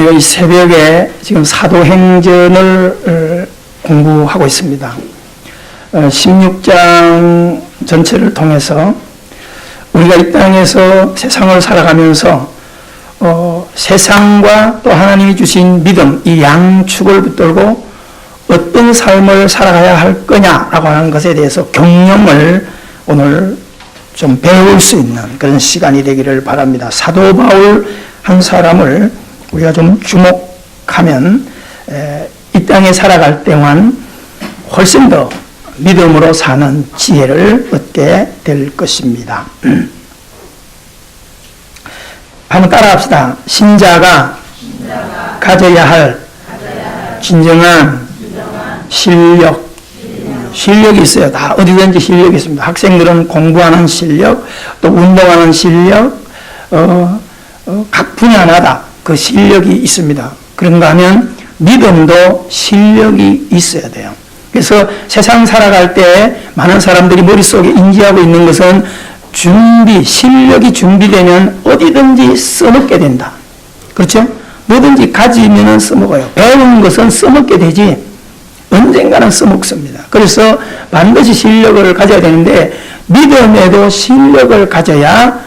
우리가 이 새벽에 지금 사도행전을 공부하고 있습니다. 16장 전체를 통해서 우리가 이 땅에서 세상을 살아가면서 세상과 또 하나님이 주신 믿음, 이 양축을 붙들고 어떤 삶을 살아가야 할 거냐라고 하는 것에 대해서 경영을 오늘 좀 배울 수 있는 그런 시간이 되기를 바랍니다. 사도 바울 한 사람을 우리가 좀 주목하면 이 땅에 살아갈 때만 훨씬 더 믿음으로 사는 지혜를 얻게 될 것입니다. 한번 따라합시다. 신자가 가져야 할 진정한 실력이 있어요. 다 어디든지 실력이 있습니다. 학생들은 공부하는 실력, 또 운동하는 실력, 각 분야마다 그 실력이 있습니다. 그런가 하면 믿음도 실력이 있어야 돼요. 그래서 세상 살아갈 때 많은 사람들이 머릿속에 인지하고 있는 것은 실력이 준비되면 어디든지 써먹게 된다. 그렇죠? 뭐든지 가지면 써먹어요. 배운 것은 써먹게 되지 언젠가는 써먹습니다. 그래서 반드시 실력을 가져야 되는데 믿음에도 실력을 가져야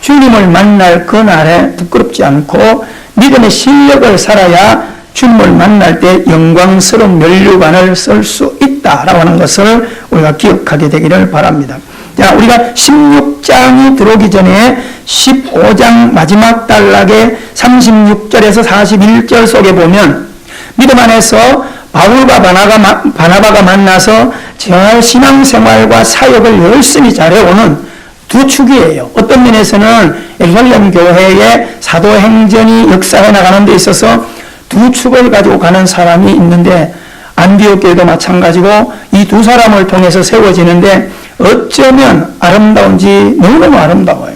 주님을 만날 그날에 부끄럽지 않고 믿음의 실력을 살아야 주님을 만날 때 영광스러운 면류관을 쓸 수 있다라고 하는 것을 우리가 기억하게 되기를 바랍니다. 자, 우리가 16장이 들어오기 전에 15장 마지막 단락의 36절에서 41절 속에 보면 믿음 안에서 바울과 바나바가 만나서 저 신앙생활과 사역을 열심히 잘해오는 두 축이에요. 어떤 면에서는 예루살렘 교회의 사도행전이 역사해 나가는 데 있어서 두 축을 가지고 가는 사람이 있는데 안디옥 교회도 마찬가지고 이 두 사람을 통해서 세워지는데 어쩌면 아름다운지 너무너무 아름다워요.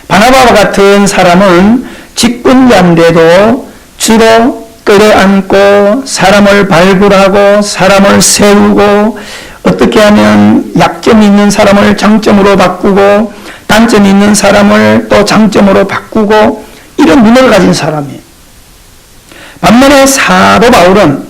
바나바와 같은 사람은 직분자인데도 주로 끌어안고 사람을 발굴하고 사람을 세우고 어떻게 하면 약점이 있는 사람을 장점으로 바꾸고 단점이 있는 사람을 또 장점으로 바꾸고 이런 눈을 가진 사람이에요. 반면에 사도 바울은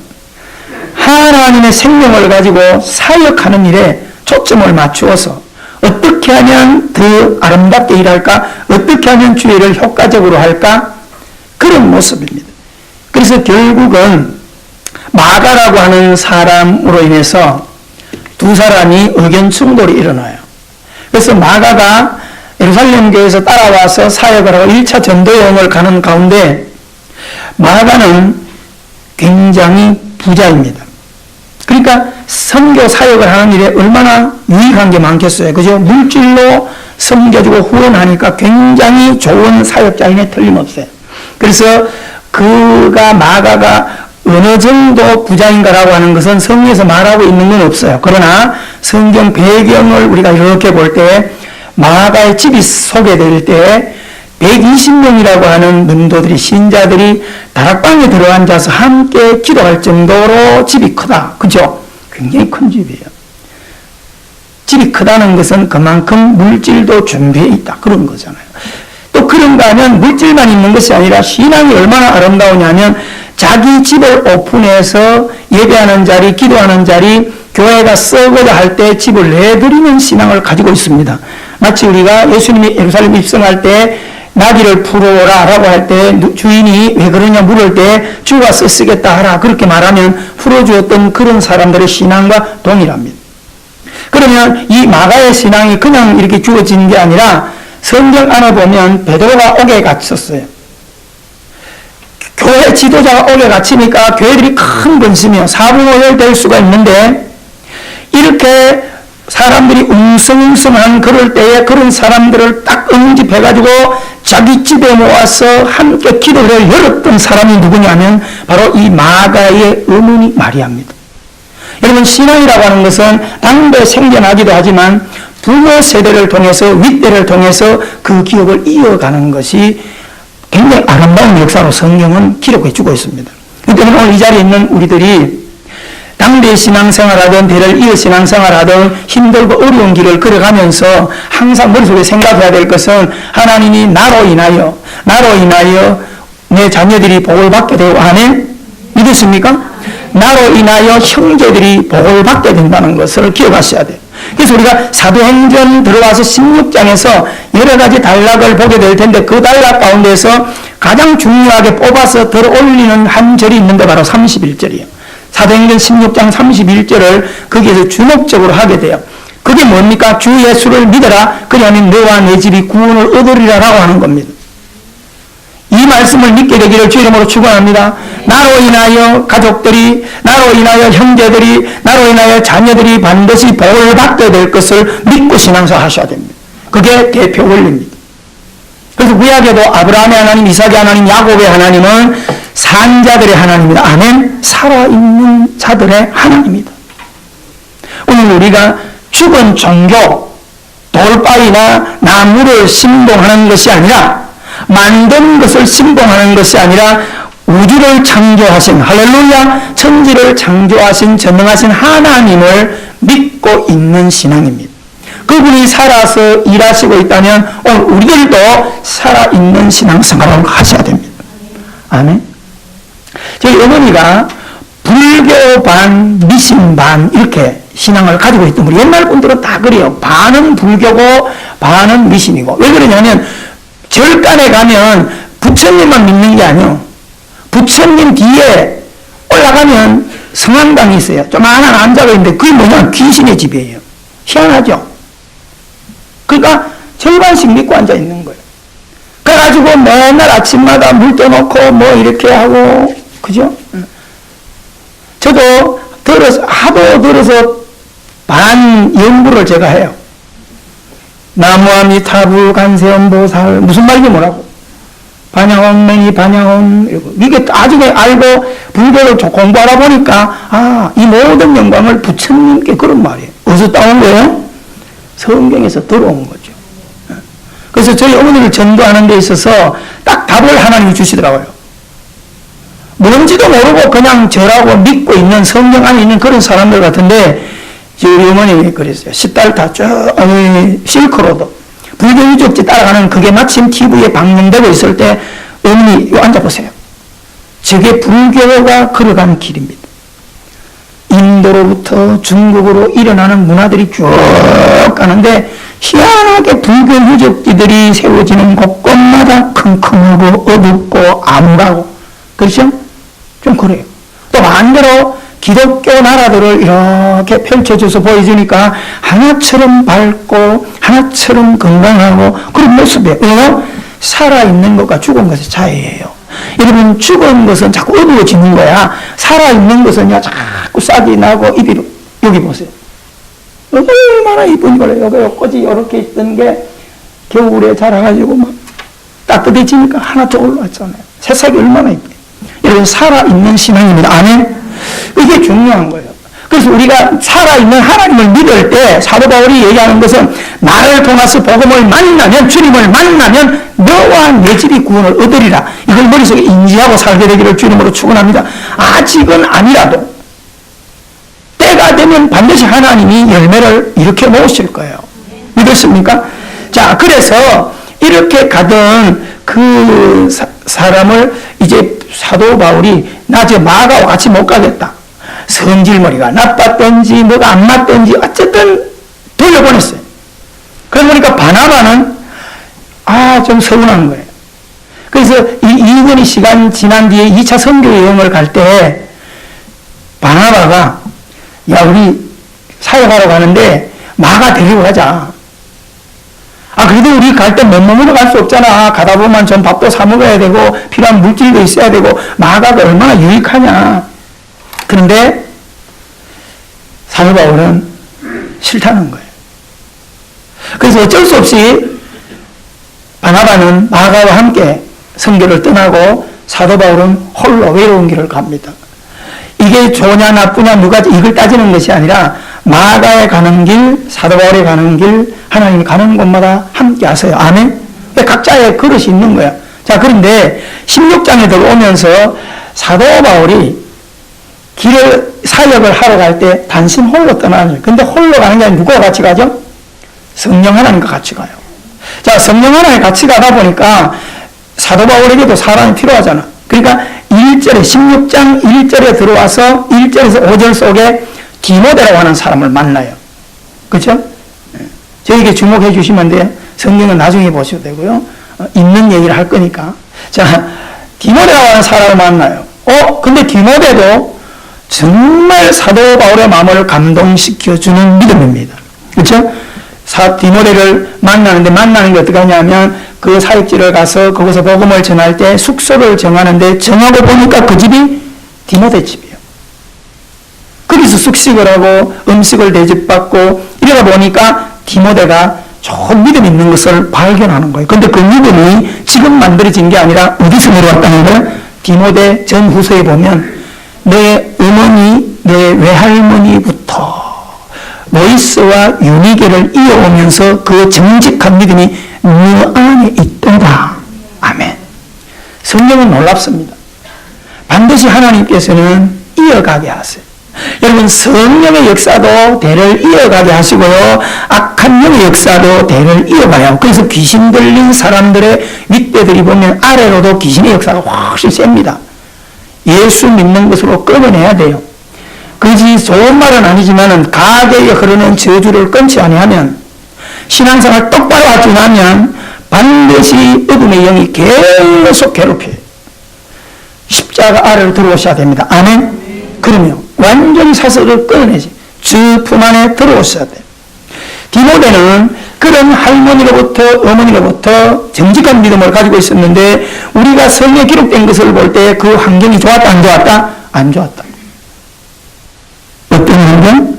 하나님의 생명을 가지고 사역하는 일에 초점을 맞추어서 어떻게 하면 더 아름답게 일할까? 어떻게 하면 주의 일을 효과적으로 할까? 그런 모습입니다. 그래서 결국은 마가라고 하는 사람으로 인해서 두 사람이 의견 충돌이 일어나요. 그래서 마가가 예루살렘 교회에서 따라와서 사역을 하고 1차 전도 여행을 가는 가운데 마가는 굉장히 부자입니다. 그러니까 선교 사역을 하는 일에 얼마나 유익한 게 많겠어요. 그죠? 물질로 섬겨주고 후원하니까 굉장히 좋은 사역자임에 틀림없어요. 그래서 마가가 어느 정도 부자인가라고 하는 것은 성경에서 말하고 있는 건 없어요. 그러나 성경 배경을 우리가 이렇게 볼 때 마가의 집이 소개될 때 120명이라고 하는门徒들이 신자들이 다락방에 들어앉아서 함께 기도할 정도로 집이 크다. 그죠? 굉장히 큰 집이에요. 집이 크다는 것은 그만큼 물질도 준비해 있다. 그런 거잖아요. 또 그런가 하면 물질만 있는 것이 아니라 신앙이 얼마나 아름다우냐면 자기 집을 오픈해서 예배하는 자리, 기도하는 자리, 교회가 쓰고자 할 때 집을 내드리는 신앙을 가지고 있습니다. 마치 우리가 예수님이 예루살렘 입성할 때 나귀를 풀어오라 라고 할 때 주인이 왜 그러냐 물을 때 주가 쓰겠다 하라 그렇게 말하면 풀어주었던 그런 사람들의 신앙과 동일합니다. 그러면 이 마가의 신앙이 그냥 이렇게 주어진 게 아니라 성경 안에 보면 베드로가 옥에 갇혔어요. 교회 지도자가 옥에 갇히니까 교회들이 큰 번심이요. 사분오열될 수가 있는데 이렇게 사람들이 웅성웅성한 그럴 때에 그런 사람들을 딱 응집해가지고 자기 집에 모아서 함께 기도를 열었던 사람이 누구냐면 바로 이 마가의 어머니 마리아입니다. 여러분 신앙이라고 하는 것은 당대 생겨나기도 하지만 부모 세대를 통해서 윗대를 통해서 그 기억을 이어가는 것이 굉장히 아름다운 역사로 성경은 기록해 주고 있습니다. 그렇기 때문에 오늘 이 자리에 있는 우리들이 당대 신앙생활하든 대를 이어 신앙생활하든 힘들고 어려운 길을 걸어가면서 항상 머릿속에 생각해야 될 것은 하나님이 나로 인하여 내 자녀들이 복을 받게 되고, 아멘? 믿으십니까? 나로 인하여 형제들이 복을 받게 된다는 것을 기억하셔야 돼요. 그래서 우리가 사도행전 들어와서 16장에서 여러 가지 단락을 보게 될 텐데, 그 단락 가운데서 가장 중요하게 뽑아서 들어 올리는 한 절이 있는데 바로 31절이에요. 사도행전 16장 31절을 거기에서 주목적으로 하게 돼요. 그게 뭡니까? 주 예수를 믿어라. 그리하면 너와 내 집이 구원을 얻으리라라고 하는 겁니다. 이 말씀을 믿게 되기를 주 이름으로 축원합니다. 나로 인하여 가족들이, 나로 인하여 형제들이, 나로 인하여 자녀들이 반드시 복을 받게 될 것을 믿고 신앙생활 하셔야 됩니다. 그게 대표 원리입니다. 그래서 구약에도 아브라함의 하나님, 이삭의 하나님, 야곱의 하나님은 산자들의 하나님입니다. 아멘. 살아있는 자들의 하나님입니다. 오늘 우리가 죽은 종교, 돌바위나 나무를 신봉하는 것이 아니라, 만든 것을 신봉하는 것이 아니라 우주를 창조하신, 할렐루야, 천지를 창조하신 전능하신 하나님을 믿고 있는 신앙입니다. 그분이 살아서 일하시고 있다면 오늘 우리들도 살아있는 신앙생활을 하셔야 됩니다. 아멘. 저희 어머니가 불교 반, 미신 반 이렇게 신앙을 가지고 있던 우리 옛날 분들은 다 그래요. 반은 불교고 반은 미신이고. 왜 그러냐면 절간에 가면 부처님만 믿는 게 아니에요. 부처님 뒤에 올라가면 성황당이 있어요. 조만한 암자가 있는데 그게 뭐냐? 귀신의 집이에요. 희한하죠? 그러니까 절반씩 믿고 앉아 있는 거예요. 그래가지고 맨날 아침마다 물 떠놓고 뭐 이렇게 하고, 그죠? 저도 하도 들어서 반 연구를 제가 해요. 나무아미타불 간세음보살 무슨 말인지 뭐라고? 반야원맹이 반야원, 이게 나중에 알고 불교를 공부하다 보니까 이 모든 영광을 부처님께, 그런 말이에요. 어디서 따온 거예요? 성경에서 들어온 거죠. 그래서 저희 어머니를 전도하는 데 있어서 딱 답을 하나님이 주시더라고요. 뭔지도 모르고 그냥 저라고 믿고 있는, 성경 안에 있는 그런 사람들 같은데, 우리 어머님이 그랬어요. 시달타 실크로드 불교 유적지 따라가는 그게 마침 TV에 방영되고 있을 때, 어머니 이거 앉아보세요. 저게 불교가 걸어가는 길입니다. 인도로부터 중국으로 일어나는 문화들이 쭉 가는데, 희한하게 불교 유적지들이 세워지는 곳곳마다 킁킁하고 어둡고 암울하고, 그렇죠? 좀 그래요. 또 반대로 기독교 나라들을 이렇게 펼쳐줘서 보여주니까 하나처럼 밝고 하나처럼 건강하고 그런 모습이에요. 왜요? 살아있는 것과 죽은 것의 차이예요. 여러분, 죽은 것은 자꾸 어두워지는 거야. 살아있는 것은요, 자꾸 싹이 나고 잎이, 여기 보세요. 얼마나 이쁜 거예요. 여기 꽃이 이렇게 있던 게 겨울에 자라가지고 막 따뜻해지니까 하나 더 올라왔잖아요. 새싹이 얼마나 이뻐요. 여러분, 살아있는 신앙입니다. 아멘? 이게 중요한 거예요. 그래서 우리가 살아있는 하나님을 믿을 때 사도 바울이 얘기하는 것은 나를 통해서 복음을 만나면, 주님을 만나면 너와 내 집이 구원을 얻으리라. 이걸 머릿속에 인지하고 살게 되기를 주님으로 축원합니다. 아직은 아니라도 때가 되면 반드시 하나님이 열매를 이렇게 놓으실 거예요. 믿으십니까? 자, 그래서 이렇게 가던 그 사람을 이제 사도 바울이 나 저 마가와 같이 못 가겠다. 성질머리가 나빴던지 뭐가 안 맞던지 어쨌든 돌려보냈어요. 그러고 보니까 바나바는 좀 서운한 거예요. 그래서 이 이근이 시간 지난 뒤에 2차 선교 여행을 갈 때 바나바가 야, 우리 사역하러 가는데 마가 데리고 가자. 그래도 우리 갈 때 맨몸으로 갈 수 없잖아. 가다 보면 좀 밥도 사 먹어야 되고 필요한 물질도 있어야 되고 마가가 얼마나 유익하냐. 그런데 사도 바울은 싫다는 거예요. 그래서 어쩔 수 없이 바나바는 마가와 함께 선교를 떠나고 사도 바울은 홀로 외로운 길을 갑니다. 이게 좋냐 나쁘냐 누가 이걸 따지는 것이 아니라 마가에 가는 길, 사도 바울에 가는 길, 하나님이 가는 곳마다 함께 하세요. 아멘? 각자의 그릇이 있는 거야. 자, 그런데 16장에 들어오면서 사도 바울이 길을 사역을 하러 갈 때 단신 홀로 떠나는 거예요. 근데 홀로 가는 게 아니라 누구와 같이 가죠? 성령 하나님과 같이 가요. 자, 성령 하나님 같이 가다 보니까 사도 바울에게도 사람이 필요하잖아. 그러니까 1절에 16장 1절에 들어와서 1절에서 5절 속에 디모데라고 하는 사람을 만나요. 그렇죠? 저에게 주목해 주시면 돼요. 성경은 나중에 보셔도 되고요. 있는 얘기를 할 거니까. 자, 디모데라고 하는 사람을 만나요. 근데 디모데도 정말 사도 바울의 마음을 감동시켜주는 믿음입니다. 그렇죠? 디모데를 만나는 게 어떻게 하냐면 그 사역지를 가서 거기서 복음을 전할 때 숙소를 정하는데 정하고 보니까 그 집이 디모데 집이에요. 거기서 숙식을 하고 음식을 대접받고 이러다 보니까 디모데가 좋은 믿음이 있는 것을 발견하는 거예요. 근데 그 믿음이 지금 만들어진 게 아니라 어디서 내려왔다는 거예요? 디모데 전후서에 보면 내 어머니, 내 외할머니부터 모이스와 유니게를 이어오면서 그 정직한 믿음이 너 안에 있도다. 아멘. 성경은 놀랍습니다. 반드시 하나님께서는 이어가게 하세요. 여러분, 성령의 역사도 대를 이어가게 하시고요, 악한 영의 역사도 대를 이어가요. 그래서 귀신 들린 사람들의 윗대들이 보면 아래로도 귀신의 역사가 확실히 셉니다. 예수 믿는 것으로 끊어내야 돼요. 그지 좋은 말은 아니지만은 가게에 흐르는 저주를 끊지 아니하면, 신앙생활 똑바로 하지 않으면 반드시 어둠의 영이 계속 괴롭혀요. 십자가 아래로 들어오셔야 됩니다. 아멘. 그러면 완전히 사슬을 끊어내지. 주 품 안에 들어오셔야 돼요. 디모데는 그런 할머니로부터 어머니로부터 정직한 믿음을 가지고 있었는데, 우리가 성경에 기록된 것을 볼 때 그 환경이 좋았다 안 좋았다? 안 좋았다. 어떤 환경?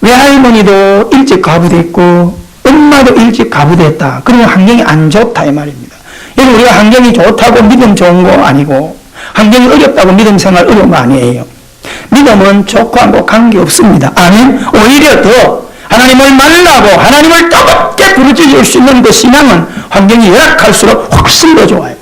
외할머니도 일찍 가부됐고 엄마도 일찍 가부됐다. 그러면 환경이 안 좋다 이 말입니다. 여러분, 우리가 환경이 좋다고 믿음 좋은 거 아니고, 환경이 어렵다고 믿음 생활 어려운 거 아니에요. 믿음은 좋고 안 좋고 관계없습니다. 아멘. 오히려 더 하나님을 만나고 하나님을 뜨겁게 부르짖을 수 있는 그 신앙은 환경이 열악할수록 훨씬 더 좋아요.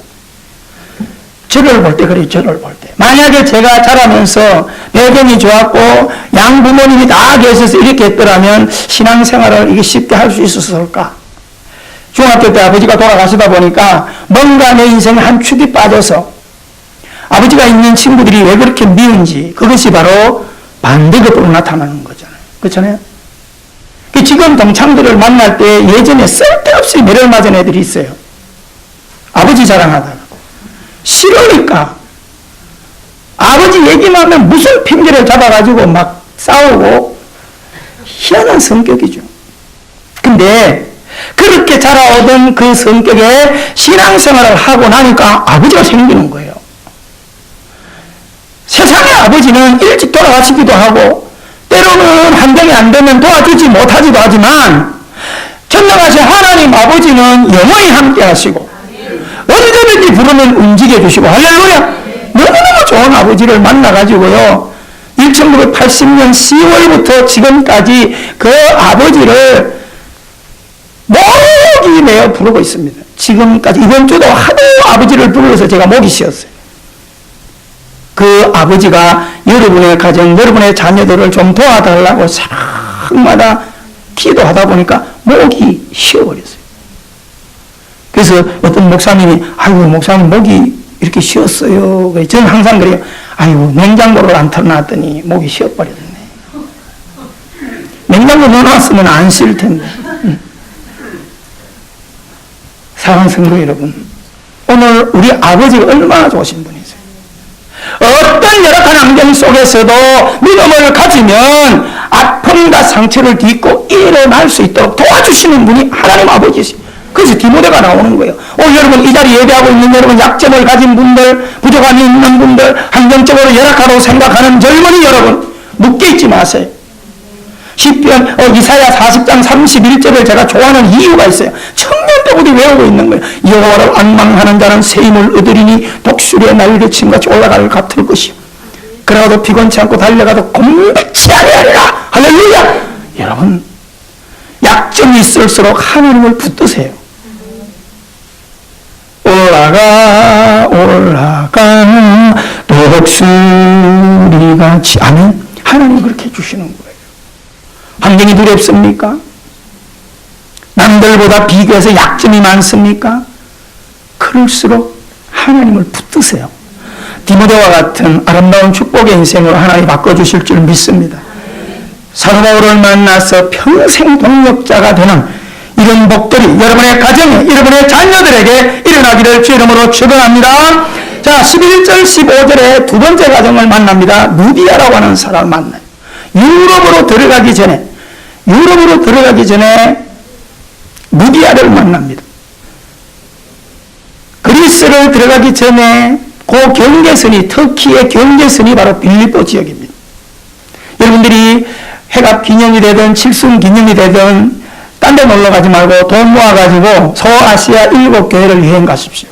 저를 볼 때 그래요. 저를 볼 때. 만약에 제가 자라면서 배경이 좋았고 양부모님이 다 계셔서 이렇게 했더라면 신앙생활을 이게 쉽게 할 수 있었을까? 중학교 때 아버지가 돌아가시다 보니까 뭔가 내 인생에 한 축이 빠져서 아버지가 있는 친구들이 왜 그렇게 미운지, 그것이 바로 반대급으로 나타나는 거잖아요. 그렇잖아요? 지금 동창들을 만날 때 예전에 쓸데없이 매를 맞은 애들이 있어요. 아버지 자랑하다가. 싫으니까. 아버지 얘기만 하면 무슨 핑계를 잡아가지고 막 싸우고, 희한한 성격이죠. 근데 그렇게 자라오던 그 성격에 신앙생활을 하고 나니까 아버지가 생기는 거예요. 세상의 아버지는 일찍 돌아가시기도 하고 때로는 환경이 안 되면 도와주지 못하기도 하지만, 전능하신 하나님 아버지는 영원히 함께 하시고 언제든지 부르면 움직여 주시고, 할렐루야. 너무너무 좋은 아버지를 만나가지고요, 1980년 10월부터 지금까지 그 아버지를 목이 내어 부르고 있습니다. 지금까지. 이번 주도 하도 아버지를 부르면서 제가 목이 쉬었어요. 그 아버지가 여러분의 가정, 여러분의 자녀들을 좀 도와달라고 새벽마다 기도하다 보니까 목이 쉬어버렸어요. 그래서 어떤 목사님이, 아이고, 목사님 목이 이렇게 쉬었어요. 저는 항상 그래요. 아이고, 냉장고를 안 틀어놨더니 목이 쉬어버렸네. 냉장고 넣어놨으면 안 쉴 텐데. 사랑하는 성도 여러분, 오늘 우리 아버지가 얼마나 좋으신 분이세요. 어떤 열악한 환경 속에서도 믿음을 가지면 아픔과 상처를 딛고 일어날 수 있도록 도와주시는 분이 하나님 아버지시죠. 그래서 디모데가 나오는 거예요. 오늘 여러분, 이 자리에 예배하고 있는 여러분, 약점을 가진 분들, 부족함이 있는 분들, 환경적으로 열악하다고 생각하는 젊은이 여러분, 묶여있지 마세요. 시편 이사야 40장 31절을 제가 좋아하는 이유가 있어요. 청년 때부터 외우고 있는 거예요. 여호와를 앙망하는 자는 새 힘을 얻으리니 독수리의 날개침같이 올라갈 같을 것이요, 그러고도 피곤치 않고 달려가도 곤백치 아니하리라. 할렐루야. 여러분, 약점이 있을수록 하나님을 붙드세요. 올라가 독수리같이. 아멘. 하나님 그렇게 해주시는 거예요. 환경이 두렵습니까? 남들보다 비교해서 약점이 많습니까? 그럴수록 하나님을 붙드세요. 디모데와 같은 아름다운 축복의 인생으로 하나님이 바꿔주실 줄 믿습니다. 사도 바울을 만나서 평생 동역자가 되는 이런 복들이 여러분의 가정에, 여러분의 자녀들에게 일어나기를 주의 이름으로 축원합니다. 자, 11절 15절에 두 번째 가정을 만납니다. 누디아라고 하는 사람을 만나요. 유럽으로 들어가기 전에 누디아를 만납니다. 그리스를 들어가기 전에 그 경계선이, 터키의 경계선이 바로 빌립보 지역입니다. 여러분들이 해갑 기념이 되든 칠순 기념이 되든 딴 데 놀러 가지 말고 돈 모아가지고 소아시아 7교회를 여행 가십시오.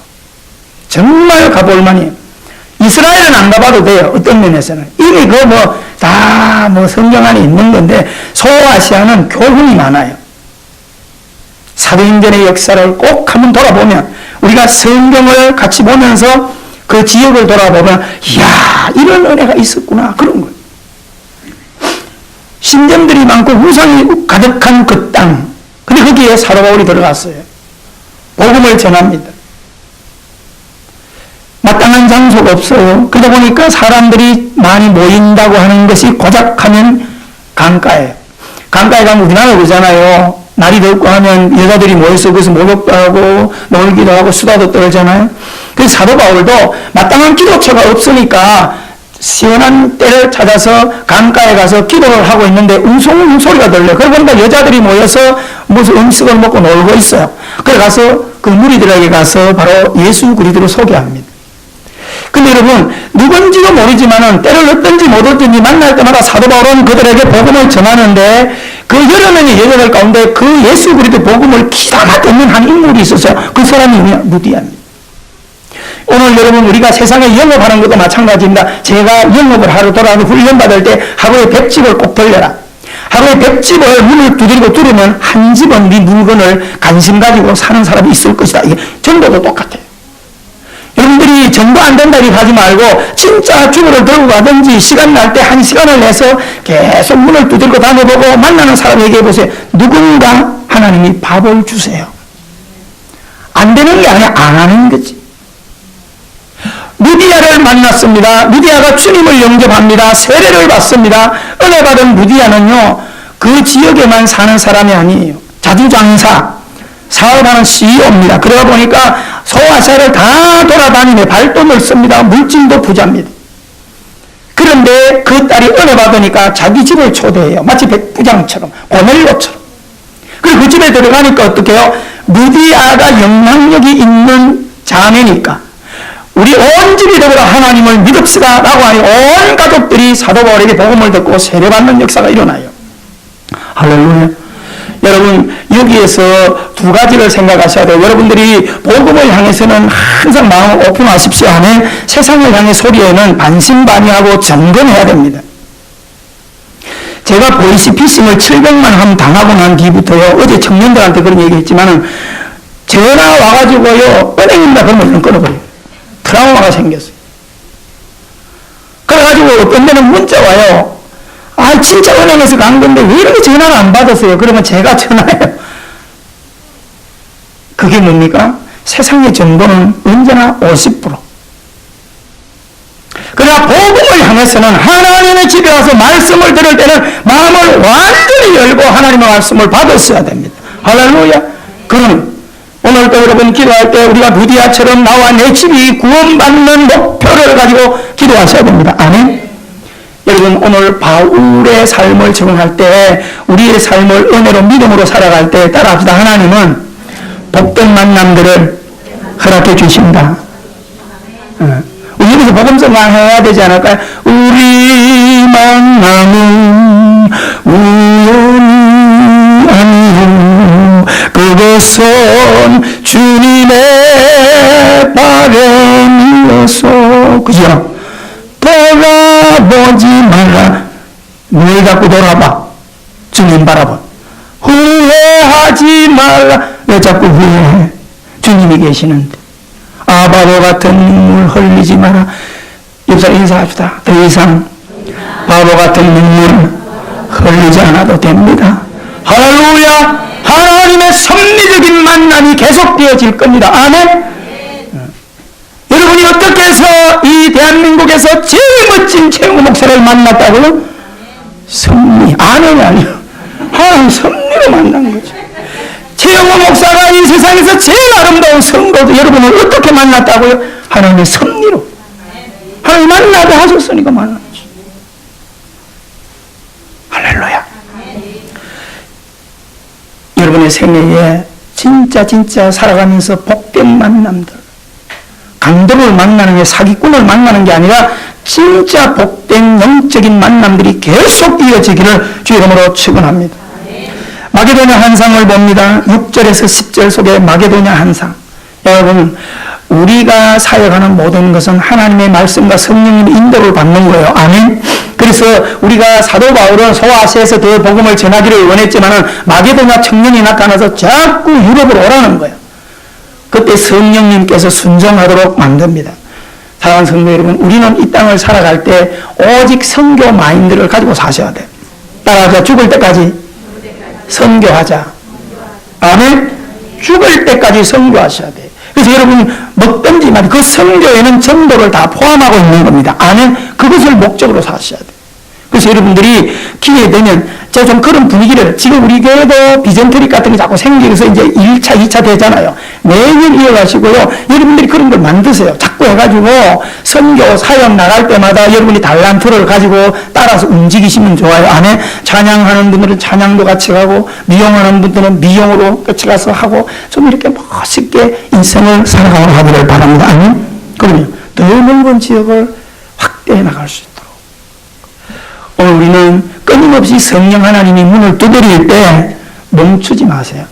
정말 가볼 만해요. 이스라엘은 안 가봐도 돼요. 어떤 면에서는. 이미 다 성경 안에 있는 건데, 소아시아는 교훈이 많아요. 사도행전의 역사를 꼭 한번 돌아보면, 우리가 성경을 같이 보면서 그 지역을 돌아보면, 이야, 이런 은혜가 있었구나. 그런 거예요. 신전들이 많고 우상이 가득한 그 땅. 근데 거기에 사도 바울이 들어갔어요. 복음을 전합니다. 마땅한 장소가 없어요. 그러다 보니까 사람들이 많이 모인다고 하는 것이 고작 하면 강가에. 강가에 가면 우리나라 그러잖아요. 날이 덥고 하면 여자들이 모여서 거기서 목욕도 하고 놀기도 하고 수다도 떨잖아요. 그래서 사도 바울도 마땅한 기도처가 없으니까 시원한 때를 찾아서 강가에 가서 기도를 하고 있는데 웅성웅 소리가 들려요. 그러고 보니까 여자들이 모여서 무슨 음식을 먹고 놀고 있어요. 그래 가서 그 무리들에게 가서 바로 예수 그리스도를 소개합니다. 근데 여러분, 누군지도 모르지만은 때를 어떤지 못 어떤지 만날 때마다 사도 바울은 그들에게 복음을 전하는데 그 여러 명의 여자들 가운데 그 예수 그리스도 복음을 기가 막히는 한 인물이 있었어요. 그 사람이 누디아입니다. 오늘 여러분, 우리가 세상에 영업하는 것도 마찬가지입니다. 제가 영업을 하러 돌아가서 훈련받을 때 하루에 100집을 꼭 돌려라. 하루에 100집을 문을 두드리고 뚫으면 한 집은 네 물건을 관심 가지고 사는 사람이 있을 것이다. 이게 전도도 똑같아요. 여러분들이 전도 안 된다 이렇게 하지 말고 진짜 주부를 들고 가든지 시간 날 때 1시간을 내서 계속 문을 두드리고 다녀보고 만나는 사람 얘기해 보세요. 누군가 하나님이 밥을 주세요. 안 되는 게 아니라 안 하는 거지. 누디아를 만났습니다. 누디아가 주님을 영접합니다. 세례를 받습니다. 은혜 받은 누디아는요, 그 지역에만 사는 사람이 아니에요. 자주장사, 사업하는 CEO입니다. 그러다 보니까 소아시아를 다 돌아다니며 발돈을 씁니다. 물질도 부자입니다. 그런데 그 딸이 은혜 받으니까 자기 집을 초대해요. 마치 백부장처럼, 고넬료처럼. 그리고 그 집에 들어가니까 어떻게 해요? 누디아가 영향력이 있는 자매니까 우리 온 집이 되거라 하나님을 믿읍시다 라고 하니 온 가족들이 사도 바울에게 복음을 듣고 세례받는 역사가 일어나요. 할렐루야. 여러분, 여기에서 두 가지를 생각하셔야 돼요. 여러분들이 복음을 향해서는 항상 마음을 오픈하십시오. 안에 세상을 향해 소리에는 반신반의하고 점검해야 됩니다. 제가 보이스피싱을 700만 함 당하고 난 뒤부터요, 어제 청년들한테 그런 얘기 했지만은 전화 와가지고요, 은행입니다 그러면 얼른 끊어버려요. 트라우마가 생겼어요. 그래가지고 어떤 데는 문자 와요. 아, 진짜 은행에서 간 건데 왜 이렇게 전화를 안 받았어요? 그러면 제가 전화해요. 그게 뭡니까? 세상의 정보는 언제나 50%. 그러나 복음을 향해서는 하나님의 집에 와서 말씀을 들을 때는 마음을 완전히 열고 하나님의 말씀을 받았어야 됩니다. 할렐루야. 그럼 오늘도 여러분 기도할 때 우리가 누디아처럼 나와 내 집이 구원받는 목표를 가지고 기도하셔야 됩니다. 아멘. 여러분, 오늘 바울의 삶을 적용할 때 우리의 삶을 은혜로 믿음으로 살아갈 때 따라합시다. 하나님은 복된 만남들을 허락해 주신다. 우리 여기서 복음성강 해야 되지 않을까요? 우리 만남은 우연이 아니요 그것은 주님의 바람이어서. 그죠? 돌아보지 말라. 뭘 자꾸 돌아봐? 주님 바라봐. 후회하지 말라. 왜 자꾸 후회해? 주님이 계시는데. 바보 같은 눈물 흘리지 마라. 옆사람 인사합시다. 더 이상 바보 같은 눈물 흘리지 않아도 됩니다. 할렐루야. 하나님의 섭리적인 만남이 계속되어질 겁니다. 아멘. 여러분 우리 대한민국에서 제일 멋진 최영호 목사를 만났다고요? 섭리, 아내가 아니요. 하나님 섭리로 만난 거죠. 최영호 목사가 이 세상에서 제일 아름다운 성도도 여러분을 어떻게 만났다고요? 하나님의 섭리로. 하나님 만나게 하셨으니까 만났죠. 할렐루야. 여러분의 생애에 진짜 살아가면서 복된 만남들, 강도를 만나는 게 사기꾼을 만나는 게 아니라 진짜 복된 영적인 만남들이 계속 이어지기를 주 이름으로 축원합니다. 마게도냐 환상을 봅니다. 6절에서 10절 속에 마게도냐 환상. 여러분, 우리가 사역하는 모든 것은 하나님의 말씀과 성령님의 인도를 받는 거예요. 아멘. 그래서 우리가 사도 바울은 소아시아에서 더 복음을 전하기를 원했지만은 마게도냐 청년이 나타나서 자꾸 유럽으로 오라는 거예요. 그때 성령님께서 순종하도록 만듭니다. 사랑하는 성도 여러분, 우리는 이 땅을 살아갈 때 오직 선교 마인드를 가지고 사셔야 돼요. 따라하자. 죽을 때까지 선교하자. 아멘. 죽을 때까지 선교하셔야 돼요. 그래서 여러분 먹든지 말이 그 선교에는 전도를 다 포함하고 있는 겁니다. 아멘. 그것을 목적으로 사셔야 돼요. 그래서 여러분들이 기회 되면 제가 좀 그런 분위기를, 지금 우리 교회도 비전트릭 같은 게 자꾸 생기면서 이제 1차, 2차 되잖아요. 매년 이어가시고요. 여러분들이 그런 걸 만드세요. 자꾸 해가지고 선교 사역 나갈 때마다 여러분이 달란트를 가지고 따라서 움직이시면 좋아요. 안에 찬양하는 분들은 찬양도 같이 가고, 미용하는 분들은 미용으로 같이 가서 하고, 좀 이렇게 멋있게 인생을 살아가고 하기를 바랍니다. 아멘. 그러면 더 넓은 지역을 확대해 나갈 수 있도록. 오늘 우리는 끊임없이 성령 하나님이 문을 두드릴 때 멈추지 마세요.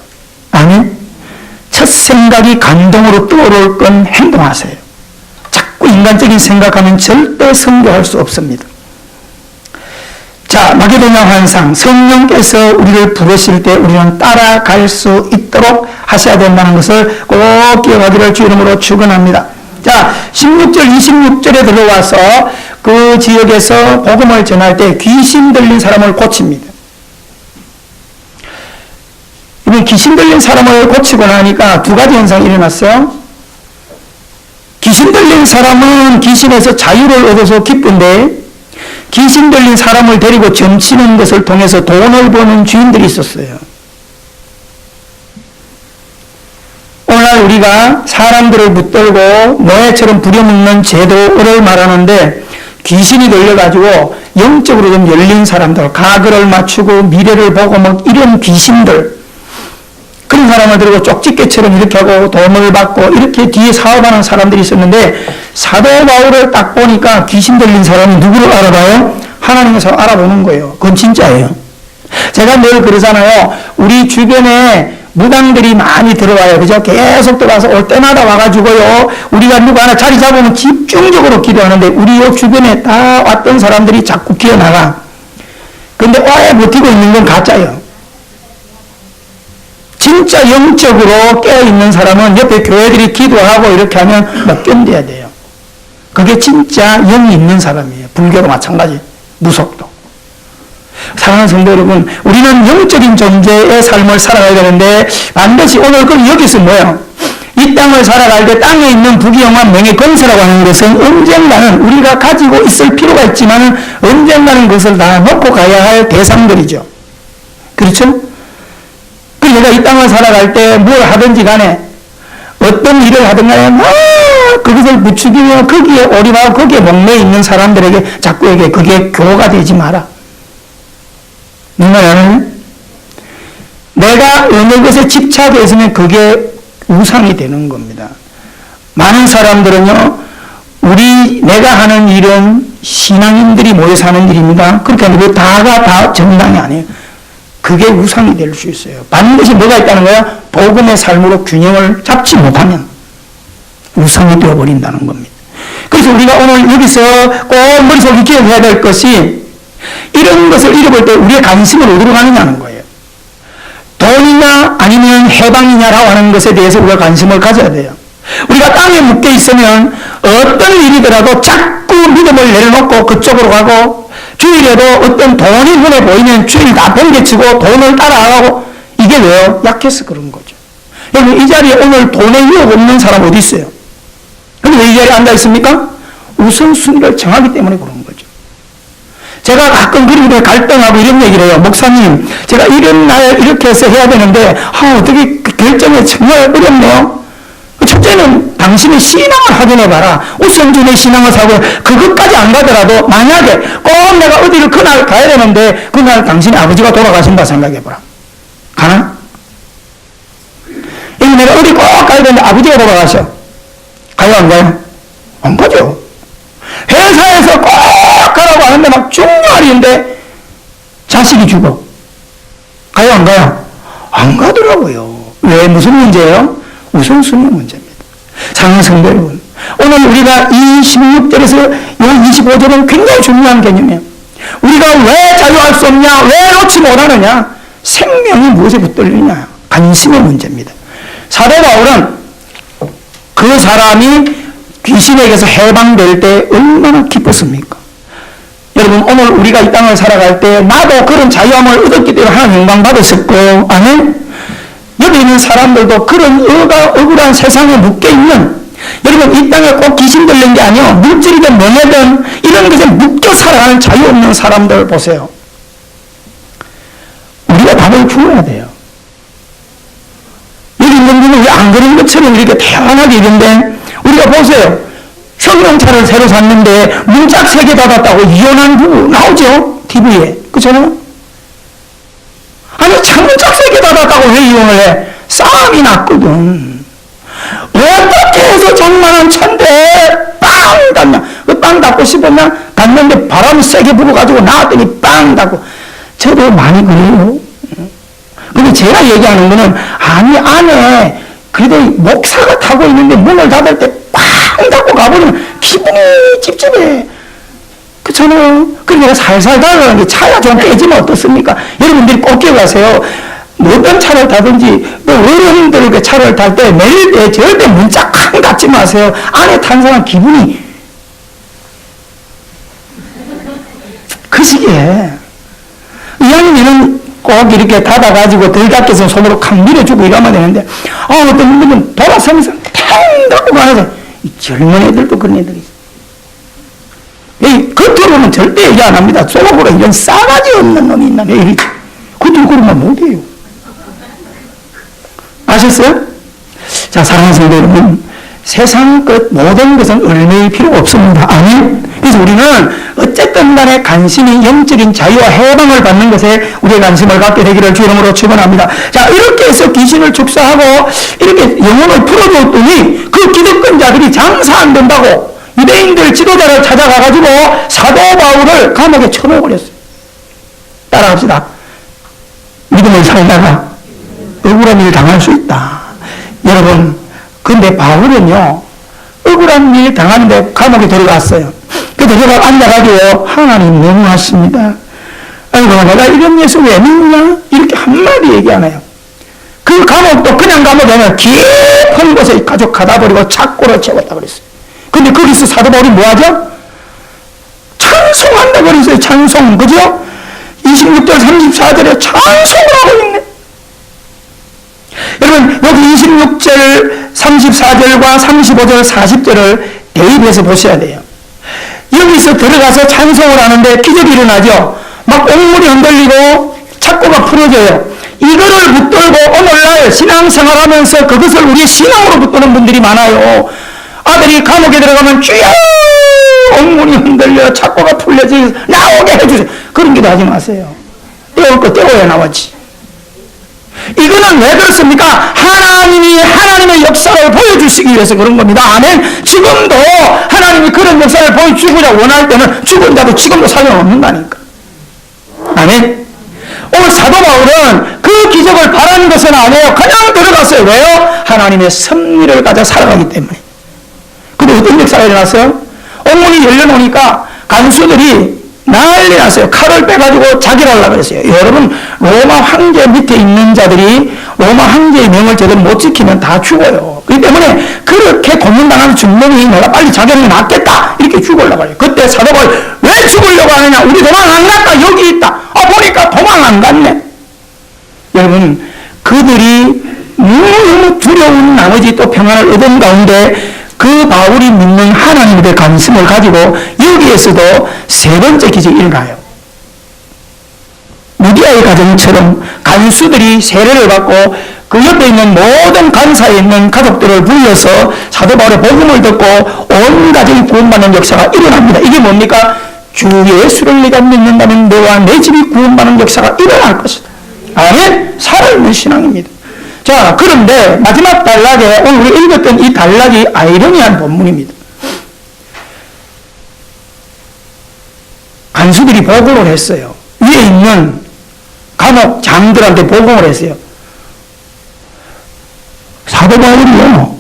아멘. 첫 생각이 감동으로 떠오를 건 행동하세요. 자꾸 인간적인 생각하면 절대 선교할 수 없습니다. 자, 마게도냐 환상. 성령께서 우리를 부르실 때 우리는 따라갈 수 있도록 하셔야 된다는 것을 꼭 기억하기를 주 이름으로 축원합니다. 자, 16절, 26절에 들어와서 그 지역에서 복음을 전할 때 귀신 들린 사람을 고칩니다. 이번 귀신 들린 사람을 고치고 나니까 두 가지 현상이 일어났어요. 귀신 들린 사람은 귀신에서 자유를 얻어서 기쁜데, 귀신 들린 사람을 데리고 점치는 것을 통해서 돈을 버는 주인들이 있었어요. 오늘날 우리가 사람들을 붙들고 노예처럼 부려먹는 제도를 말하는데, 귀신이 들려가지고 영적으로 좀 열린 사람들, 가글을 맞추고 미래를 보고 막 이런 귀신들, 그런 사람을 들고 쪽집게처럼 이렇게 하고 돈을 받고 이렇게 뒤에 사업하는 사람들이 있었는데, 사도 바울을 딱 보니까 귀신 들린 사람이 누구를 알아봐요? 하나님께서 알아보는 거예요. 그건 진짜예요. 제가 늘 그러잖아요. 우리 주변에 무당들이 많이 들어와요. 그죠? 계속 들어와서 올 때마다 와가지고요. 우리가 누구 하나 자리 잡으면 집중적으로 기도하는데, 우리 요 주변에 다 왔던 사람들이 자꾸 기어나가. 근데 오래 버티고 있는 건 가짜예요. 진짜 영적으로 깨어있는 사람은 옆에 교회들이 기도하고 이렇게 하면 막 견뎌야 돼요. 그게 진짜 영이 있는 사람이에요. 불교도 마찬가지. 무속도. 사랑하는 성도 여러분, 우리는 영적인 존재의 삶을 살아가야 되는데, 반드시 오늘 그럼 여기서 뭐예요? 이 땅을 살아갈 때 땅에 있는 부귀영화 명예 권세라고 하는 것은 언젠가는 우리가 가지고 있을 필요가 있지만 언젠가는 그것을 다 놓고 가야 할 대상들이죠. 그렇죠? 그래서 내가 이 땅을 살아갈 때 뭘 하든지 간에, 어떤 일을 하든 간에 그것을 부추기며 거기에 올인하고 거기에 목매어 있는 사람들에게 자꾸에게 그게 교가 되지 마라. 누나는 내가 어느 것에 집착해 있으면 그게 우상이 되는 겁니다. 많은 사람들은요, 내가 하는 일은 신앙인들이 모여서 하는 일입니다. 그렇게 하면 다가 다 정당이 아니에요. 그게 우상이 될 수 있어요. 반드시 뭐가 있다는 거야? 복음의 삶으로 균형을 잡지 못하면 우상이 되어버린다는 겁니다. 그래서 우리가 오늘 여기서 꼭 머릿속에 기억해야 될 것이, 이런 것을 잃어볼 때 우리의 관심을 어디로 가느냐는 거예요. 돈이냐 아니면 해방이냐라고 하는 것에 대해서 우리가 관심을 가져야 돼요. 우리가 땅에 묶여 있으면 어떤 일이더라도 자꾸 믿음을 내려놓고 그쪽으로 가고, 주일에도 어떤 돈이 눈에 보이면 주일 다 번개치고 돈을 따라가고, 이게 왜요? 약해서 그런 거죠. 여러분, 이 자리에 오늘 돈에 유혹 없는 사람 어디 있어요? 근데 왜 이 자리에 앉아 있습니까? 우선순위를 정하기 때문에 그런 거죠. 제가 가끔 그림에 갈등하고 이런 얘기를 해요. 목사님, 제가 이런 날 이렇게 해서 해야 되는데, 어떻게 결정이 정말 어렵네요. 첫째는 당신의 신앙을 확인해봐라. 우선순위 신앙을 사고, 그것까지 안 가더라도, 만약에 꼭 내가 어디를 그날 가야 되는데, 그날 당신의 아버지가 돌아가신다 생각해보라. 가나? 여기 내가 어디 꼭 가야 되는데, 아버지가 돌아가셔. 가요, 안 가요? 안 가죠. 회사에서 꼭 가라고 하는데 막 중요한 일인데 자식이 죽어. 가요, 안 가요? 안 가더라고요. 왜? 무슨 문제예요? 우선순위 문제입니다. 사랑하는 성도 여러분, 오늘 우리가 이 16절에서 이 25절은 굉장히 중요한 개념이에요. 우리가 왜 자유할 수 없냐? 왜 놓지 못하느냐? 생명이 무엇에 붙들리냐? 관심의 문제입니다. 사도 바울은 그 사람이 귀신에게서 해방될 때 얼마나 기뻤습니까? 여러분, 오늘 우리가 이 땅을 살아갈 때 나도 그런 자유함을 얻었기 때문에 하나님 영광 받으셨고, 아멘? 여기 있는 사람들도 그런 억울한 세상에 묶여있는, 여러분, 이 땅에 꼭 귀신 들린 게 아니요, 물질이든 명예든 이런 것에 묶여 살아가는 자유 없는 사람들 보세요. 우리가 답을 주어야 돼요. 여기 있는 분은 왜 안 그런 것처럼 이렇게 태연하게 이런데, 우리가 보세요. 성경차를 새로 샀는데 문짝 3개 받았다고 이혼한 부부 나오죠? TV에. 그렇잖아요? 아니, 창문짝 3개 받았다고 왜 이혼을 해? 싸움이 났거든. 어떻게 해서 장만한 차인데 빵 닿냐? 그 빵 닿고 싶으면 닿는데 바람 세게 불어가지고 나왔더니 빵 닿고. 저도 많이 그래요. 근데 제가 얘기하는 거는, 아니, 안에 그래도 목사가 타고 있는데 문을 닫을 때 빵 닫고 가버리면 기분이 찝찝해. 그렇잖아요. 그러니까 살살 달라는 게 차야 좀 깨지면 어떻습니까? 여러분들이 꼭 기억하세요. 어떤 차를 타든지, 어른들 차를 탈 때 매일 때 절대 문짝 쾅 닫지 마세요. 안에 탄 사람 기분이 그 시기에 이왕이면 꼭 이렇게 닫아가지고 덜 닫혀서 손으로 칵 밀어주고 이러면 되는데, 어떤 분들은 돌아서면서 탕 닫고 가는데, 이 젊은 애들도 그런 애들이 있어요. 겉으로는 절대 얘기 안 합니다. 속으로 이런 싸가지 없는 놈이 있나, 이러지. 겉으로 그러면 못해요. 아셨어요? 자, 사랑하는 성도 여러분, 세상 끝 모든 것은 얽매일 필요가 없습니다. 아멘. 그래서 우리는 어쨌든 간에 간신히 영적인 자유와 해방을 받는 것에 우리의 관심을 갖게 되기를 주 이름으로 축원합니다. 자, 이렇게 해서 귀신을 축사하고 이렇게 영혼을 풀어줬더니 그 기득권자들이 장사 안 된다고 유대인들 지도자를 찾아가가지고 사도 바울을 감옥에 쳐넣어버렸어요. 따라합시다. 믿음을 살다가 억울한 일을 당할 수 있다. 여러분, 근데 바울은요, 억울한 일 당하는데 감옥에 들어갔어요. 그래서 제가 앉아가지고, 하나님 너무하십니다. 아이고, 내가 이런 예수 왜 믿냐? 이렇게 한마디 얘기 안 해요. 그 감옥도 그냥 감옥이 아니라 깊은 곳에 가족 가다 버리고 착고를 채웠다 그랬어요. 근데 거기서 사도 바울이 뭐 하죠? 찬송한다 그랬어요. 찬송. 그죠? 26절 34절에 찬송을 하고 있네. 여러분, 여기 26절 34절과 35절 40절을 대입해서 보셔야 돼요. 여기서 들어가서 찬송을 하는데 기적이 일어나죠. 막 옥물이 흔들리고 착고가 풀어져요. 이거를 붙들고 오늘날 신앙생활 하면서 그것을 우리의 신앙으로 붙드는 분들이 많아요. 아들이 감옥에 들어가면 주여 옥물이 흔들려 착고가 풀려져 나오게 해주세요. 그런 기도 하지 마세요. 떼올 거 떼어야 나왔지. 이거는 왜 그렇습니까? 하나님의 역사를 보여주시기 위해서 그런 겁니다. 아멘. 지금도 하나님이 그런 역사를 보여주고자 원할 때는 죽은 자도 지금도 살려놓는다니까. 아멘. 오늘 사도 바울은 그 기적을 바라는 것은 아니에요. 그냥 들어갔어요. 왜요? 하나님의 섭리를 가져 살아가기 때문에. 근데 어떤 역사가 일어났어요? 옥문이 열려놓으니까 간수들이 난리 났어요. 칼을 빼가지고 자기를 하려고 그랬어요. 여러분, 로마 황제 밑에 있는 자들이 로마 황제의 명을 제대로 못 지키면 다 죽어요. 그렇기 때문에 그렇게 고문당하는 중놈이 내가 빨리 자기를 낫겠다 이렇게 죽으려고 해요. 그때 사도 바울이 왜 죽으려고 하느냐? 우리 도망 안 갔다. 여기 있다. 보니까 도망 안 갔네. 여러분, 그들이 너무 두려운 나머지 또 평안을 얻은 가운데 그 바울이 믿는 하나님에 대해 관심을 가지고 여기에서도 세 번째 기적이 일어나요. 무디아의 가정처럼 간수들이 세례를 받고 그 옆에 있는 모든 간사에 있는 가족들을 불러서 사도 바울의 복음을 듣고 온 가정이 구원받는 역사가 일어납니다. 이게 뭡니까? 주 예수를 네가 믿는다면 너와 내 집이 구원받는 역사가 일어날 것이다. 아멘? 살아있는 신앙입니다. 자, 그런데 마지막 단락에 오늘 우리 읽었던 이 단락이 아이러니한 본문입니다. 간수들이 보고를 했어요. 위에 있는 감옥 장들한테 보고를 했어요. 사도 바울이요.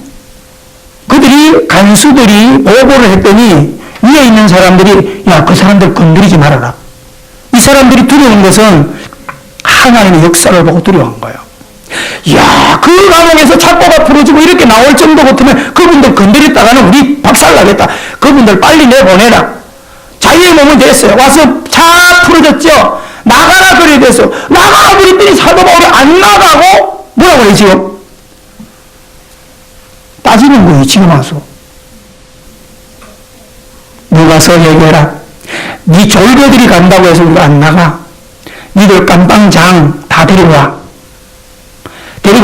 그들이 간수들이 보고를 했더니 위에 있는 사람들이 야, 그 사람들 건드리지 말아라. 이 사람들이 두려운 것은 하나님의 역사를 보고 두려워한 거예요. 야, 그 감옥에서 착고가 풀어지고 이렇게 나올 정도 같으면 그분들 건드렸다가는 우리 박살나겠다. 그분들 빨리 내보내라. 자유의 몸은 됐어요. 와서 차 풀어졌죠. 나가라 그래 됐어. 나가라 그랬더니 사도 바울이 안 나가고 뭐라고 그래 지금? 따지는 거예요. 지금 와서. 누가서 얘기해라. 네 졸교들이 간다고 해서 우리가 안 나가. 니들 깜빵장 다 데리고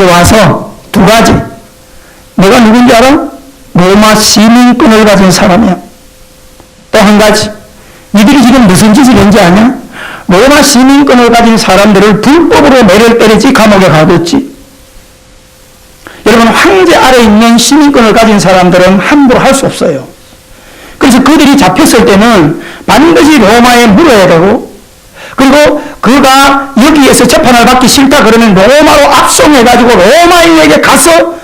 와서 두 가지. 내가 누군지 알아? 로마 시민권을 가진 사람이야. 또 한 가지. 니들이 지금 무슨 짓을 했는지 아냐? 로마 시민권을 가진 사람들을 불법으로 매를 때리지 감옥에 가뒀지. 여러분, 황제 아래 있는 시민권을 가진 사람들은 함부로 할 수 없어요. 그래서 그들이 잡혔을 때는 반드시 로마에 물어야 되고, 그리고 그가 여기에서 재판을 받기 싫다 그러면 로마로 압송해가지고 로마인에게 가서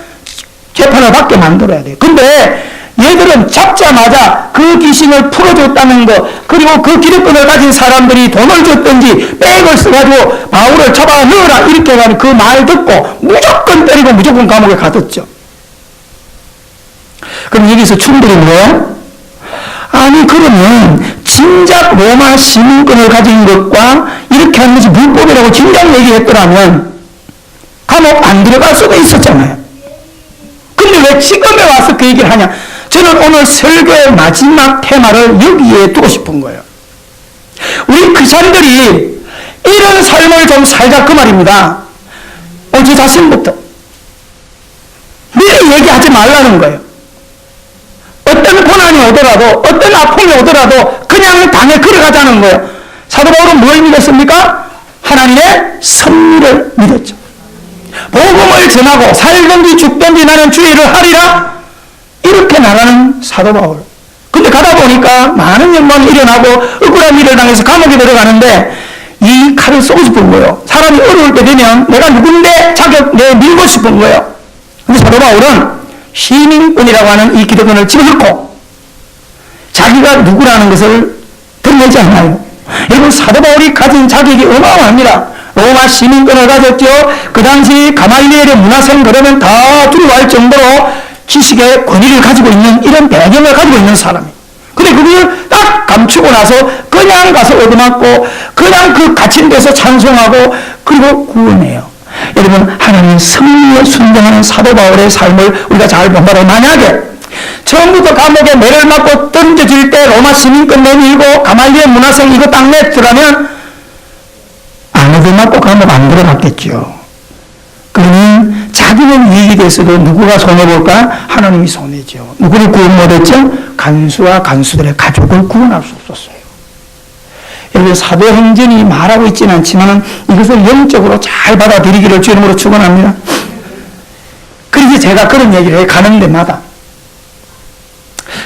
재판을 받게 만들어야 돼요. 근데 얘들은 잡자마자 그 귀신을 풀어줬다는 거, 그리고 그 기득권을 가진 사람들이 돈을 줬든지 백을 써가지고 바울을 잡아 넣어라 이렇게 하는 그 말 듣고 무조건 때리고 무조건 감옥에 가뒀죠. 그럼 여기서 충돌이 뭐예요? 아니, 그러면 진작 로마 시민권을 가진 것과 이렇게 하는 것이 불법이라고 진작 얘기했더라면 감옥 안 들어갈 수도 있었잖아요. 근데 왜 지금에 와서 그 얘기를 하냐? 저는 오늘 설교의 마지막 테마를 여기에 두고 싶은 거예요. 우리 크리스찬들이 이런 삶을 좀 살자 그 말입니다. 저 자신부터 미리 얘기하지 말라는 거예요. 어떤 고난이 오더라도 어떤 아픔이 오더라도 그냥 당에 걸어가자는 거예요. 사도 바울은 뭘 믿었습니까? 하나님의 섭리를 믿었죠. 복음을 전하고 살든지 죽든지 나는 주의 일을 하리라 이렇게 나가는 사도 바울. 근데 가다 보니까 많은 영광이 일어나고 억울한 일을 당해서 감옥에 들어가는데 이 칼을 쏘고 싶은 거예요. 사람이 어려울 때 되면 내가 누군데 자격 내 밀고 싶은 거예요. 근데 사도 바울은 시민권이라고 하는 이 기득권을 집어넣고 자기가 누구라는 것을 드러내지 않아요. 여러분, 사도 바울이 가진 자격이 어마어마합니다. 로마 시민권을 가졌죠. 그 당시 가말리엘의 문화생 그러면 다 두려워할 정도로 지식의 권위를 가지고 있는 이런 배경을 가지고 있는 사람이에요. 근데 그걸 딱 감추고 나서 그냥 가서 얻어맞고 그냥 그 갇힌 데서 찬송하고 그리고 구원해요. 여러분, 하나님의 섭리에 순종하는 사도 바울의 삶을 우리가 잘 본다면 만약에 처음부터 감옥에 매를 맞고 던져질 때 로마 시민권 내밀고 가말리엘 문화생 이거 딱 냈더라면 안 얻어맞고 감옥 안 들어갔겠죠. 그러면 자기는 이익이 됐어도 누구가 손해볼까? 하나님이 손해죠. 누구를 구원 못했죠? 간수와 간수들의 가족을 구원할 수 없었어요. 여러분, 사도행전이 말하고 있지는 않지만 이것을 영적으로 잘 받아들이기를 주님으로 축원합니다. 그래서 제가 그런 얘기를 해요. 가는 데마다.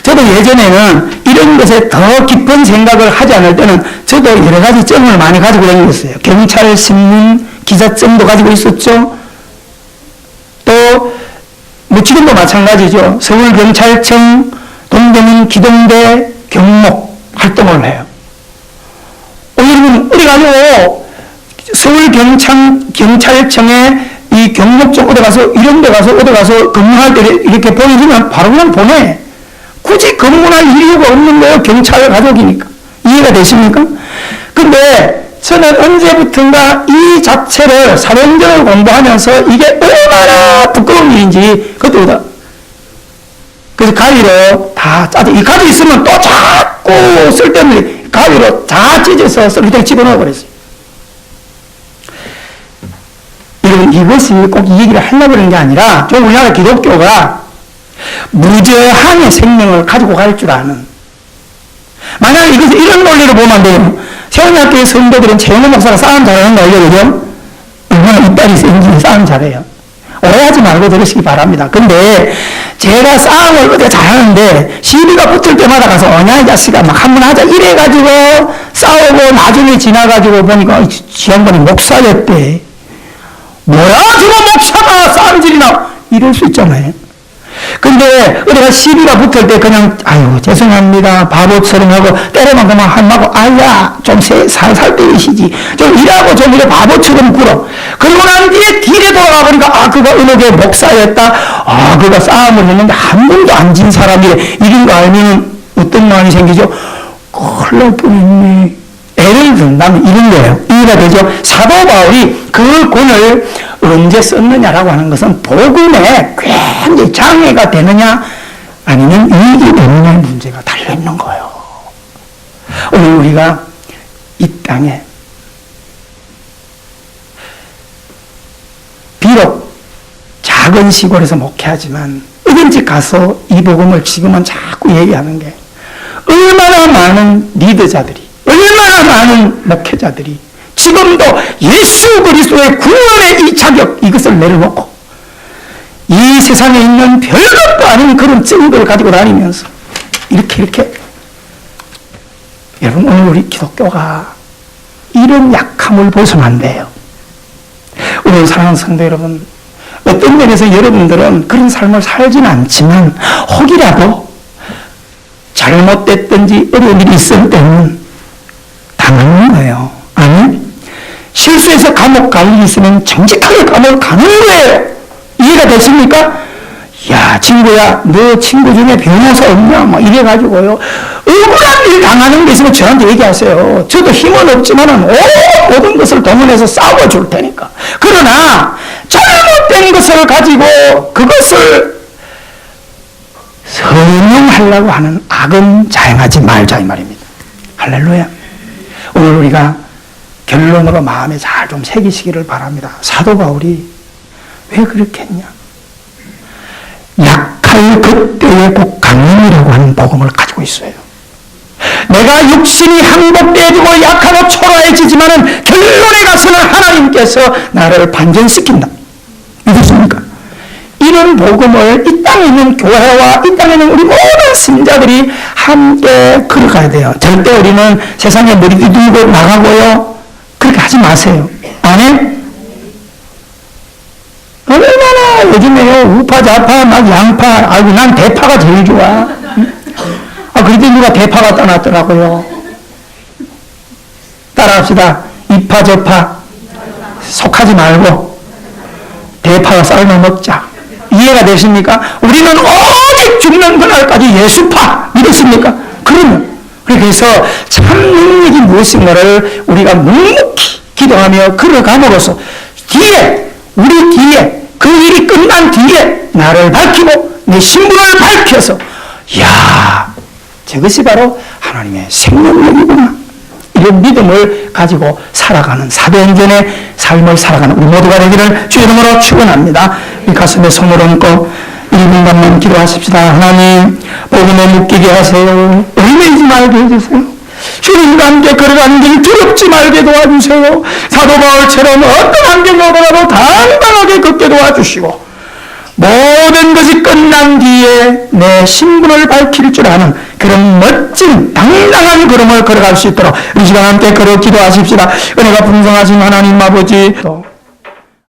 저도 예전에는 이런 것에 더 깊은 생각을 하지 않을 때는 저도 여러 가지 점을 많이 가지고 다녔어요. 경찰 신문 기자점도 가지고 있었죠. 또 뭐 지금도 마찬가지죠. 서울경찰청, 동대문 기동대 경목 활동을 해요. 여러분, 그래가지고 서울경찰청에 이 경목청 어디 가서 이런 데 가서 어디 가서 근무할 때 이렇게 보여주면 바로 그냥 보내. 굳이 근무할 이유가 없는 거예요. 경찰 가족이니까. 이해가 되십니까? 근데 저는 언제부턴가 이 자체를 사도행전을 공부하면서 이게 얼마나 부끄러운 일인지 그것도 그래서 가위로 다 짜져. 이 가지 있으면 또 자꾸 쓸데없는 가위로 다 찢어서 쓰레기통에 집어넣어 버렸어요. 여러분, 이것이 꼭 이 얘기를 하려고 그러는 게 아니라, 좀 우리나라 기독교가 무저항의 생명을 가지고 갈 줄 아는, 만약에 이것을 이런 논리로 보면 안 돼요. 세원학교의 성도들은 최영원 목사가 싸움 잘하는 거 알죠? 그죠? 얼마나 이빨이 센지 싸움 잘해요. 오해하지 말고 들으시기 바랍니다. 근데 제가 싸움을 어디가 잘하는데 시비가 붙을 때마다 가서 어냐 이 자식아 막 한번 하자 이래가지고 싸우고 나중에 지나가지고 보니까 지 양반이 목사였대. 뭐야 저거 목사가 싸움질이나 이럴 수 있잖아요. 근데 우리가 시비가 붙을 때 그냥 아유 죄송합니다 바보처럼 하고 때려만 그만 한마고 아야 좀 살살 때리시지 좀 일하고 좀 이래 바보처럼 굴어. 그러고 난 뒤에 뒤에 돌아가 보니까 아 그가 어느 게 목사였다. 아 그가 싸움을 했는데 한 번도 안 진 사람이래. 이긴 거 알면 어떤 마음이 생기죠? 큰일 날 뻔했네. 애를 든다면 이런 거예요. 이해가 되죠? 사도 바울이 그 권을 언제 썼느냐라고 하는 것은 복음에 굉장히 장애가 되느냐 아니면 이익이 되느냐의 문제가 달려있는 거예요. 오늘 우리가 이 땅에 비록 작은 시골에서 목회하지만 어딘지 가서 이 복음을 지금은 자꾸 얘기하는 게 얼마나 많은 리더자들이 얼마나 많은 목회자들이 지금도 예수 그리스도의 구원의 이 자격 이것을 내려놓고 이 세상에 있는 별것도 아닌 그런 증거를 가지고 다니면서 이렇게 여러분 오늘 우리 기독교가 이런 약함을 보서는 안 돼요. 오늘 사랑하는 성도 여러분 어떤 면에서 여러분들은 그런 삶을 살지는 않지만 혹이라도 잘못됐든지 어려운 일이 있을 때는 당하는 거예요. 아니? 실수해서 감옥 갈 일이 있으면 정직하게 감옥 가는 거예요. 이해가 되십니까? 야, 친구야, 너 친구 중에 변호사 없냐? 막 이래가지고요. 억울한 일 당하는 게 있으면 저한테 얘기하세요. 저도 힘은 없지만은 모든 것을 동원해서 싸워줄 테니까. 그러나, 잘못된 것을 가지고 그것을 설명하려고 하는 악은 자행하지 말자, 이 말입니다. 할렐루야. 오늘 우리가 결론으로 마음에 잘 좀 새기시기를 바랍니다. 사도 바울이 왜 그렇게 했냐? 약할 그때의 꼭 강림이라고 하는 복음을 가지고 있어요. 내가 육신이 항복되어지고 약하고 초라해지지만은 결론에 가서는 하나님께서 나를 반전시킨다. 믿으십니까? 이런 복음을 이 땅에 있는 교회와 이 땅에 있는 우리 모든 신자들이 함께 걸어가야 돼요. 절대 우리는 세상에 머리 들고 나가고요. 그렇게 하지 마세요. 아멘? 얼마나 요즘에요. 우파, 좌파, 막 양파, 아이고, 난 대파가 제일 좋아. 아, 그래도 누가 대파 갖다 놨더라고요. 따라합시다. 이파, 저파. 속하지 말고, 대파와 삶아 먹자. 이해가 되십니까? 우리는 오직 죽는 그날까지 예수파. 믿으십니까? 그러면. 그래서 참 능력이 무엇인가를 우리가 묵묵히 기도하며 걸어감으로써 뒤에, 우리 뒤에, 그 일이 끝난 뒤에 나를 밝히고 내 신분을 밝혀서 야 저것이 바로 하나님의 생명력이구나. 이런 믿음을 가지고 살아가는 사도행전의 삶을 살아가는 우리 모두가 되기를 주의 이름으로 축원합니다. 이 가슴에 손을 얹고 1분간만 기도하십시다. 하나님 복음에 묶이게 하세요. 얽매이지 말게 해주세요. 주님과 함께 걸어가는 길 두렵지 말게 도와주세요. 사도 바울처럼 어떤 환경이 오더라도 당당하게 걷게 도와주시고 모든 것이 끝난 뒤에 내 신분을 밝힐 줄 아는 그런 멋진 당당한 걸음을 걸어갈 수 있도록 이 시간 함께 걸어 기도하십시다. 은혜가 풍성하신 하나님 아버지